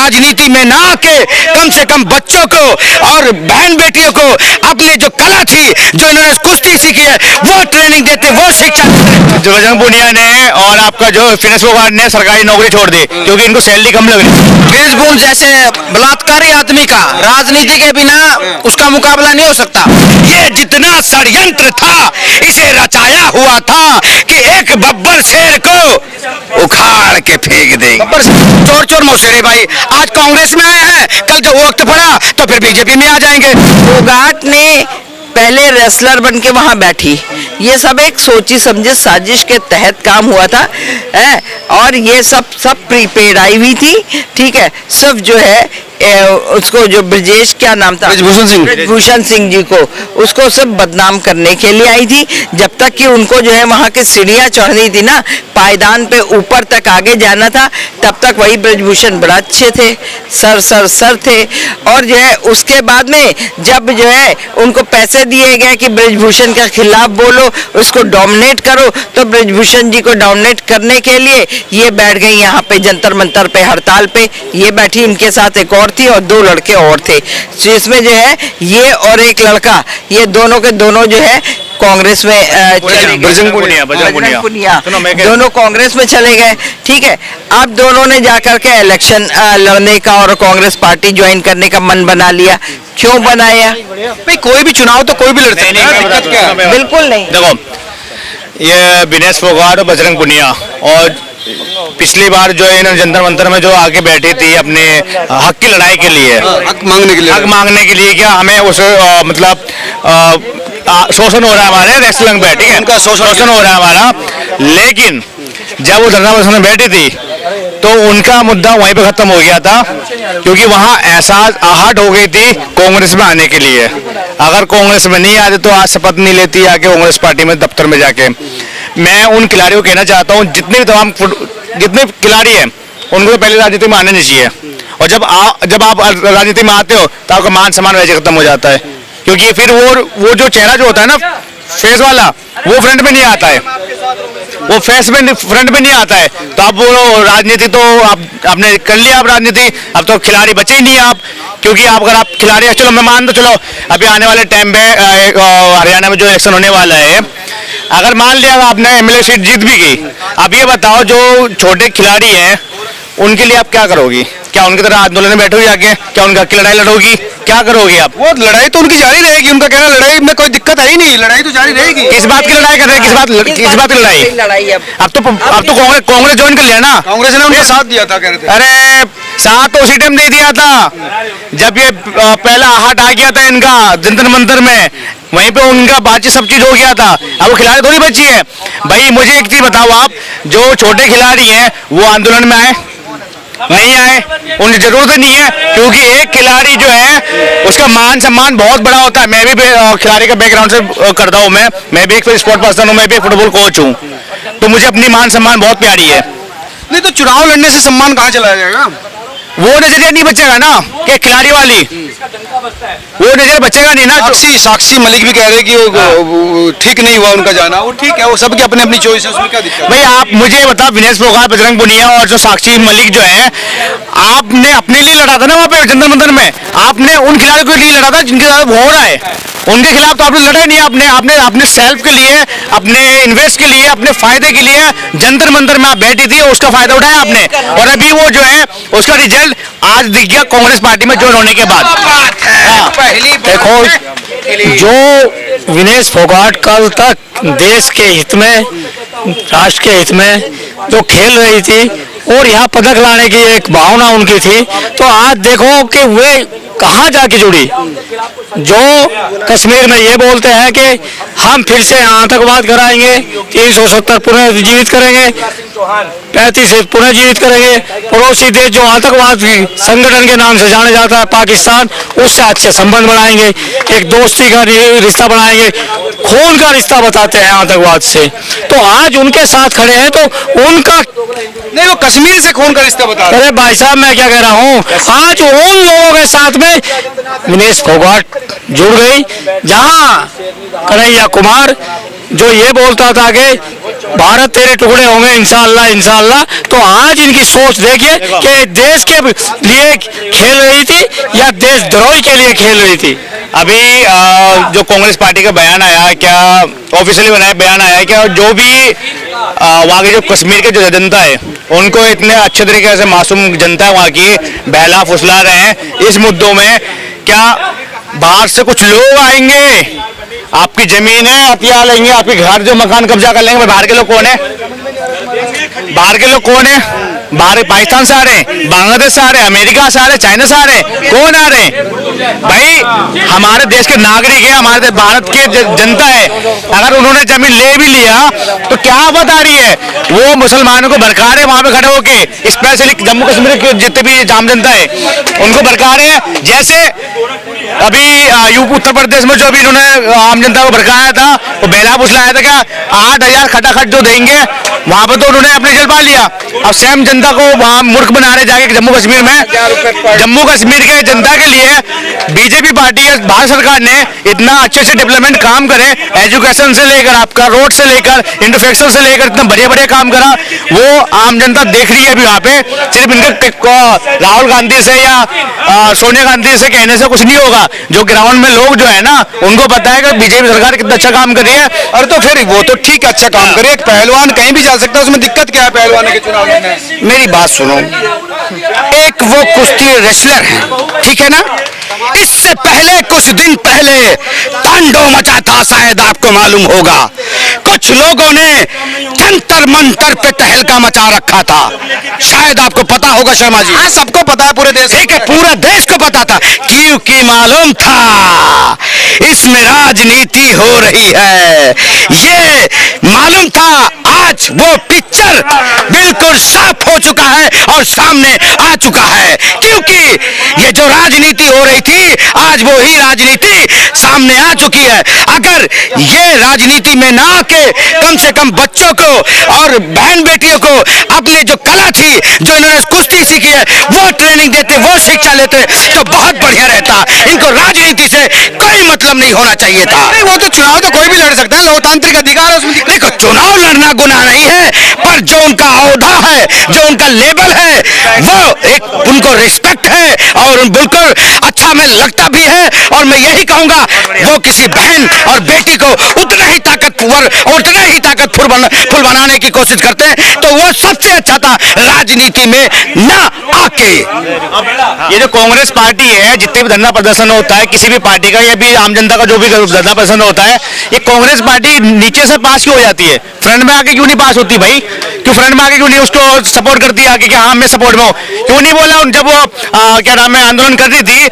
राजनीति में ना आके कम से कम बच्चों को और बहन बेटियों को अपने जो कला थी, जो इन्होंने कुश्ती सीखी है, वो ट्रेनिंग देते, वो शिक्षा देते। जो बजरंग पुनिया ने और आपका जो विनेश फोगाट ने सरकारी नौकरी छोड़ दी क्योंकि इनको सैलरी कम लग रही है। बृजभूषण जैसे बलात्कारी आदमी का राजनीति के बिना उसका मुकाबला नहीं हो सकता। ये जितना षड्यंत्र था, इसे रचाया हुआ था कि एक बब्बर शेर को उखाड़ के फेंक देंगे। बब्बर चोर चोर मौसेरे भाई आज कांग्रेस में आए हैं, कल जब वक्त पड़ा तो फिर बीजेपी में आ जाएंगे। फोगाट ने पहले रेसलर बन के वहां बैठी, ये सब एक सोची समझी साजिश के तहत काम हुआ था है? और ये सब प्रीपेड आई हुई थी, ठीक है। सब जो है उसको जो ब्रजेश क्या नाम था, ब्रजभूषण सिंह जी को, उसको सब बदनाम करने के लिए आई थी। जब तक कि उनको जो है वहां की सीढ़ियां चढ़नी थी ना, पायदान पे ऊपर तक आगे जाना था, तब तक वही ब्रजभूषण बड़ा अच्छे थे, सर थे। और जो है उसके बाद में जब जो है उनको पैसे दिए गए कि ब्रजभूषण के खिलाफ बोलो, उसको डोमिनेट करो, तो ब्रजभूषण जी को डोमिनेट करने के लिए ये बैठ गई यहाँ पे जंतर मंतर पे, हड़ताल पे ये बैठी। इनके साथ एक और थी और दो लड़के और थे, इसमें जो है ये और एक लड़का, ये दोनों के दोनों जो है कांग्रेस में बजरंग पुनिया दोनों कांग्रेस में चले गए, ठीक है। अब दोनों ने जाकर के इलेक्शन लड़ने का और कांग्रेस पार्टी ज्वाइन करने का मन बना लिया। क्यों बनाया भाई? कोई भी चुनाव तो कोई भी लड़ सकता है, बिल्कुल नहीं। देखो, ये विनेश फोगाट और बजरंग पुनिया, और पिछली बार जो है इन्होंने जंतर मंतर में जो आके बैठी थी अपने हक की लड़ाई के लिए, हक मांगने के लिए क्या हमें उस मतलब शोषण हो रहा है हमारे रेसलिंग पे, ठीक है, उनका शोषण हो रहा है हमारा। लेकिन जब वो धरना प्रदर्शन में बैठी थी तो उनका मुद्दा वहीं पे खत्म हो गया था, क्योंकि वहां एहसास आहट हो गई थी कांग्रेस में आने के लिए। अगर कांग्रेस में नहीं आते तो आज शपथ नहीं लेती आके कांग्रेस पार्टी में दफ्तर में जाके। मैं उन खिलाड़ियों को कहना चाहता हूँ, जितने खिलाड़ी हैं उनको तो पहले राजनीति में आने नहीं चाहिए, और जब आप राजनीति में आते हो तो आपका मान सम्मान वैसे खत्म हो जाता है, क्योंकि फिर वो जो चेहरा जो होता है ना फेस वाला, वो फ्रंट में नहीं आता है, वो फेस में फ्रंट में नहीं आता है। तो अब वो राजनीति तो आपने कर लिया, आप राजनीति, अब तो खिलाड़ी बचे ही नहीं आप, क्योंकि अगर आप खिलाड़ी, चलो मैं मान दो, चलो अभी आने वाले टाइम पे हरियाणा में जो इलेक्शन होने वाला है, अगर मान लिया आपने एमएलए सीट जीत भी गई, अब ये बताओ जो छोटे खिलाड़ी हैं उनके लिए आप क्या करोगी? क्या उनकी तरह आंदोलन में बैठोगी आके? क्या उनका की लड़ाई लड़ोगी? क्या करोगी आप? वो लड़ाई तो उनकी जारी रहेगी, उनका कहना लड़ाई में कोई दिक्कत है ही नहीं, लड़ाई तो जारी रहेगी। किस बात की लड़ाई कर रहे हैं? किस बात की लड़ाई? अब तो कांग्रेस ज्वाइन कर लिया ना, कांग्रेस ने उनका साथ दिया था, कह रहे थे। अरे साथ तो उसी टाइम दे दिया था जब ये पहला आहट आ गया था इनका जंतर मंतर में, वहीं पे उनका बातचीत सब चीज हो गया था। अब वो खिलाड़ी थोड़ी बची है भाई। मुझे एक चीज बताओ आप, जो छोटे खिलाड़ी हैं वो आंदोलन में आए नहीं आए? उन्हें जरूरत नहीं है, क्योंकि एक खिलाड़ी जो है उसका मान सम्मान बहुत बड़ा होता है। मैं भी खिलाड़ी का बैकग्राउंड से करता हूँ, मैं भी एक स्पोर्ट पर्सन हूँ, मैं भी एक फुटबॉल कोच हूँ, तो मुझे अपनी मान सम्मान बहुत प्यारी है। नहीं तो चुनाव लड़ने से सम्मान कहाँ चला जाएगा? वो नजरिया नहीं बचेगा ना कि खिलाड़ी वाली, वो नजरिया बचेगा नहीं ना। साक्षी मलिक भी कह रहे कि वो ठीक नहीं हुआ उनका जाना, वो ठीक है, वो सबकी अपनी अपनी चॉइस है, उसमें क्या दिक्कत? भाई आप मुझे बताओ, विनेश फोगाट, बजरंग पुनिया और जो साक्षी मलिक जो है, आपने अपने लिए लड़ा था ना वहाँ पे जंतर मंतर में, आपने उन खिलाड़ियों के लिए लड़ा था जिनके साथ हो रहा है, उनके खिलाफ तो आपने लड़ा नहीं। आपने अपने सेल्फ के लिए, अपने इन्वेस्ट के लिए, अपने फायदे के लिए जंतर मंतर में आप बैठी थी, उसका फायदा उठाया आपने, और अभी वो जो है उसका रिजल्ट आज दिख गया कांग्रेस पार्टी में ज्वाइन होने के बाद। देखो, जो विनेश फोगाट कल तक देश के हित में, राष्ट्र के हित में जो खेल रही थी और यहाँ पदक लाने की एक भावना उनकी थी, तो आज देखो कि वे कहाँ जाके जुड़ी। जो कश्मीर में ये बोलते हैं कि हम फिर से आतंकवाद कराएंगे, 370 पुनः जीवित करेंगे, 35 पुनः जीवित करेंगे, पड़ोसी देश जो आतंकवाद संगठन के नाम से जाने जाता है पाकिस्तान, उससे अच्छे संबंध बनाएंगे, एक दोस्ती का रिश्ता बनाएंगे, खून का रिश्ता बताते हैं आतंकवाद से। तो आज उनके साथ खड़े हैं, तो उनका नहीं, वो कश्मीर से खून का रिश्ता बता। अरे भाई साहब, मैं क्या कह रहा हूँ, आज उन लोगों के साथ में विनेश फोगाट जुड़ गई, जहाँ कन्हैया कुमार जो ये बोलता था कि भारत तेरे टुकड़े होंगे इंशाअल्लाह इंशाअल्लाह। तो आज इनकी सोच देखिए कि देश के लिए खेल रही थी या देशद्रोही के लिए खेल रही थी। अभी जो कांग्रेस पार्टी का बयान आया, क्या ऑफिशियली बनाया बयान आया क्या, जो भी वहाँ की जो कश्मीर की जो जनता है उनको इतने अच्छे तरीके से मासूम जनता है वहाँ की बहला फुसला रहे हैं इस मुद्दों में, क्या बाहर से कुछ लोग आएंगे, आपकी जमीन है हथियार लेंगे, आपके घर जो मकान कब्जा कर लेंगे। बाहर के लोग कौन है? बाहर के लोग कौन है? बाहर पाकिस्तान से आ रहे हैं, बांग्लादेश से आ रहे हैं, अमेरिका से आ रहे हैं, चाइना से आ रहे हैं, कौन आ रहे हैं? भाई हमारे देश के नागरिक है, हमारे भारत की जनता है। अगर उन्होंने जमीन ले भी लिया तो क्या आफत आ रही है? वो मुसलमानों को भड़का रहे वहां पे खड़े होके, स्पेशली जम्मू कश्मीर के जितने भी आम जनता है उनको भड़का रहे हैं। जैसे अभी यूपी उत्तर प्रदेश में जो भी इन्होंने आम जनता को भड़काया था, वो बेला फुसलाया था, क्या 8,000 खटाखट जो देंगे वहां पर तो उन्होंने अपने जेल पा लिया। अब सेम जनता को वहां मूर्ख बना रहे जाके जम्मू कश्मीर में। जम्मू कश्मीर के जनता के लिए बीजेपी पार्टी या भारत सरकार ने इतना अच्छे से डेवलपमेंट काम करे, एजुकेशन से लेकर आपका रोड से लेकर इंफ्रास्ट्रक्चर से लेकर इतना बढ़िया बढ़िया काम करा, वो आम जनता देख रही है अभी वहाँ पे। सिर्फ इनके राहुल गांधी से या सोनिया गांधी से कहने से कुछ नहीं होगा। जो ग्राउंड में लोग जो है ना उनको पता है कि बीजेपी सरकार कितना अच्छा काम कर रही है। और तो फिर वो तो ठीक अच्छा काम करे, एक पहलवान कहीं भी जा सकता है, उसमें दिक्कत क्या है पहलवान के चुनाव में? मेरी बात सुनो, एक वो कुश्ती रेसलर है, ठीक है ना, इससे पहले कुछ दिन पहले तांडव मचा था, शायद आपको मालूम होगा। कुछ लोगों ने जंतर मंतर पे तहलका मचा रखा था, शायद आपको पता होगा शर्मा जी। हाँ, सबको पता है, पूरे देश, ठीक है, पूरा देश को पता था, क्योंकि मालूम था इसमें राजनीति हो रही है, ये मालूम था। आज वो पिक्चर बिल्कुल साफ हो चुका है और सामने आ चुका है, क्योंकि ये जो राजनीति हो रही थी आज वो ही राजनीति सामने आ चुकी है। अगर ये राजनीति में ना आके कम से कम बच्चों को और बहन बेटियों को अपनी जो कला थी, जो इन्होंने कुश्ती सीखी है, वो ट्रेनिंग देते, वो शिक्षा लेते तो बहुत बढ़िया रहता। इनको राजनीति से कोई मतलब नहीं होना चाहिए था। वो तो चुनाव तो कोई भी लड़ सकता है, लोकतांत्रिक अधिकार है उसमें। देखो, चुनाव लड़ना गुनाह नहीं है, पर जो उनका औहदा है, जो उनका लेवल है, वो एक उनको रिस्पेक्ट है और बिल्कुल अच्छा में लगता भी है। और मैं यही कहूंगा, वो किसी बहन और बेटी को उतना ही ताकतवर और उतना ही ताकतफुल बनाने की कोशिश करते हैं, तो वो सबसे अच्छा था राजनीति में ना आके। ये जो कांग्रेस पार्टी है, जितने भी धरना प्रदर्शन होता है किसी भी पार्टी का या भी आम जनता का जो भी धरना प्रदर्शन होता है, ये कांग्रेस पार्टी नीचे से पास क्यों हो जाती है? फ्रंट में आके क्यों नहीं पास होती भाई? क्यों फ्रंट में आके क्यों नहीं उसको सपोर्ट करती है आके कि हाँ मैं सपोर्ट में हूँ? क्यों नहीं बोला जब वो क्या नाम है आंदोलन कर रही थी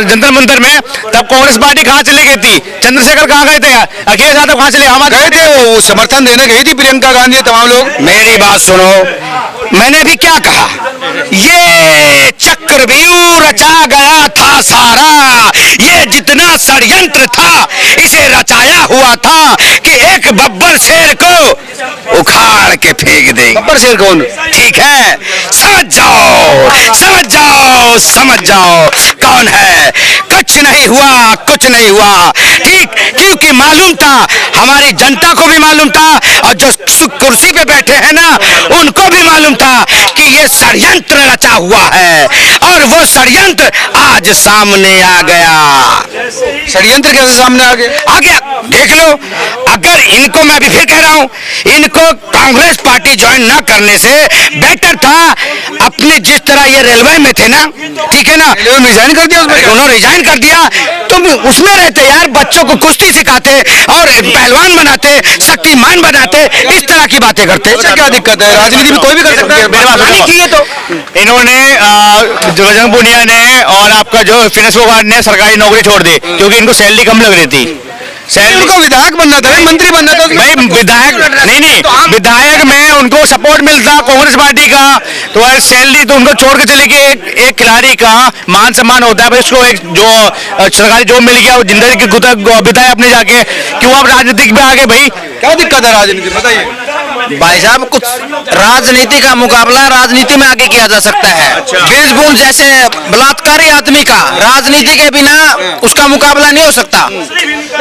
जंतर मंतर में, तब कांग्रेस पार्टी कहाँ चले गई थी? चंद्रशेखर कहाँ गए थे? अखिलेश यादव कहाँ चले? हम गए थे, वो समर्थन देने गई थी प्रियंका गांधी, तमाम लोग। मेरी बात सुनो, मैंने भी क्या कहा, ये चक्रव्यूह रचा गया था सारा, ये जितना षड्यंत्र था इसे रचाया हुआ था कि एक बब्बर शेर को उखाड़ के फेंक देंगे। बब्बर शेर कौन? ठीक है, समझ जाओ समझ जाओ समझ जाओ कौन है। कुछ नहीं हुआ, कुछ नहीं हुआ, ठीक, क्योंकि मालूम था, हमारी जनता को भी मालूम था और जो कुर्सी पे बैठे हैं ना उनको भी मालूम था कि ये षड्यंत्र रचा हुआ है और वो षड्यंत्र आज सामने आ गया। षड्यंत्र कैसे सामने आ गया? आ गया, देख लो। अगर इनको, मैं अभी फिर कह रहा हूं, इनको कांग्रेस पार्टी ज्वाइन ना करने से बेटर था अपने, जिस तरह ये रेलवे में थे ना, ठीक है ना, रेलवे में रिजाइन कर दिया, उन्होंने रिजाइन कर दिया, तो उसमें रहते यार, बच्चों को कुश्ती सिखाते और पहलवान बनाते, शक्तिमान बनाते, इस तरह की बातें करते। क्या दिक्कत है? राजनीति में कोई भी कर सकता है। तो इन्होंने जो बजरंग पुनिया ने और आपका जो फिनेस फोगाट ने सरकारी नौकरी छोड़ दी क्योंकि इनको सैलरी कम लग रही थी। सैलरी को विधायक बनना था, मंत्री बनना था भाई, विधायक नहीं, विधायक में उनको सपोर्ट मिलता कांग्रेस पार्टी का, तो सैलरी तो उनको छोड़ के चले गए। एक खिलाड़ी का मान सम्मान होता है भाई, उसको एक जो सरकारी जॉब मिल गया वो जिंदगी की बिताए अपने जाके, क्यों आप राजनीतिक में आ गए भाई? क्या दिक्कत है राजनीति, बताइए भाई साहब। कुछ राजनीति का मुकाबला राजनीति में आगे किया जा सकता है। बीरभूम जैसे बलात्कारी आदमी का राजनीति के बिना उसका मुकाबला नहीं हो सकता।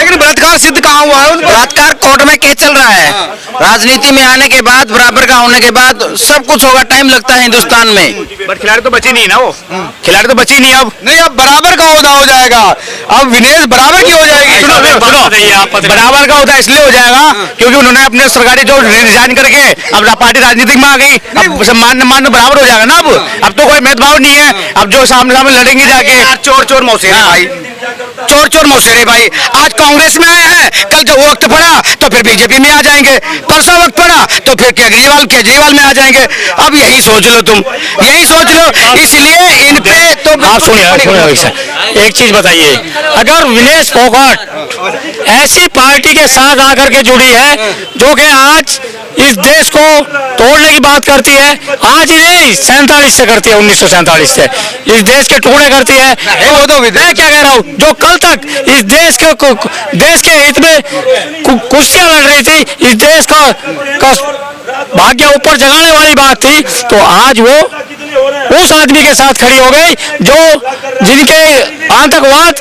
लेकिन बलात्कार सिद्ध कहाँ हुआ है? बलात्कार कोर्ट में केस चल रहा है। राजनीति में आने के बाद, बराबर का होने के बाद सब कुछ होगा, टाइम लगता है हिंदुस्तान में। बट खिलाड़ी तो बची नहीं ना, वो खिलाड़ी तो बची नहीं अब। नहीं, अब बराबर का होदा हो जाएगा। अब विनेश बराबर की हो जाएगी। सुनो, बराबर का होता इसलिए हो जाएगा क्योंकि उन्होंने अपने सरकारी जॉब रिजाइन करके अब पार्टी राजनीतिक में आ गई। अब मान बराबर हो जाएगा ना। अब तो कोई भेदभाव नहीं है। अब जो सामने सामने लड़ेंगे जाके। चोर मौसेरे भाई, चोर मौसेरे भाई। आज कांग्रेस में आए हैं, कल जब वक्त पड़ा तो फिर बीजेपी में आ जाएंगे, परसों वक्त पड़ा तो फिर केजरीवाल में आ जाएंगे। अब यही सोच लो तुम, यही सोच लो। इसलिए इन पे तो आप सुनिए, एक चीज बताइए, अगर विनेश फोगाट ऐसी पार्टी के साथ आकर के जुड़ी है जो कि आज इस देश को तोड़ने की बात करती है, आज ही नहीं 47 से करती है, 1947 से इस देश के टुकड़े करती है, तो मैं क्या कह रहा हूँ, जो कल तक इस देश के हित में कुश्तियां लड़ रही थी, इस देश का भाग्य ऊपर जगाने वाली बात थी, तो आज वो उस आदमी के साथ खड़ी हो गई जो जिनके आतंकवाद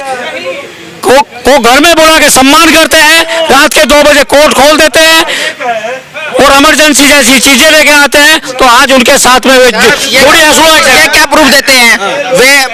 को घर में बुला के सम्मान करते हैं, रात के 2 बजे कोर्ट खोल देते हैं और इमरजेंसी जैसी चीजें लेके आते हैं, तो आज उनके साथ में क्या प्रूफ देते हैं वे?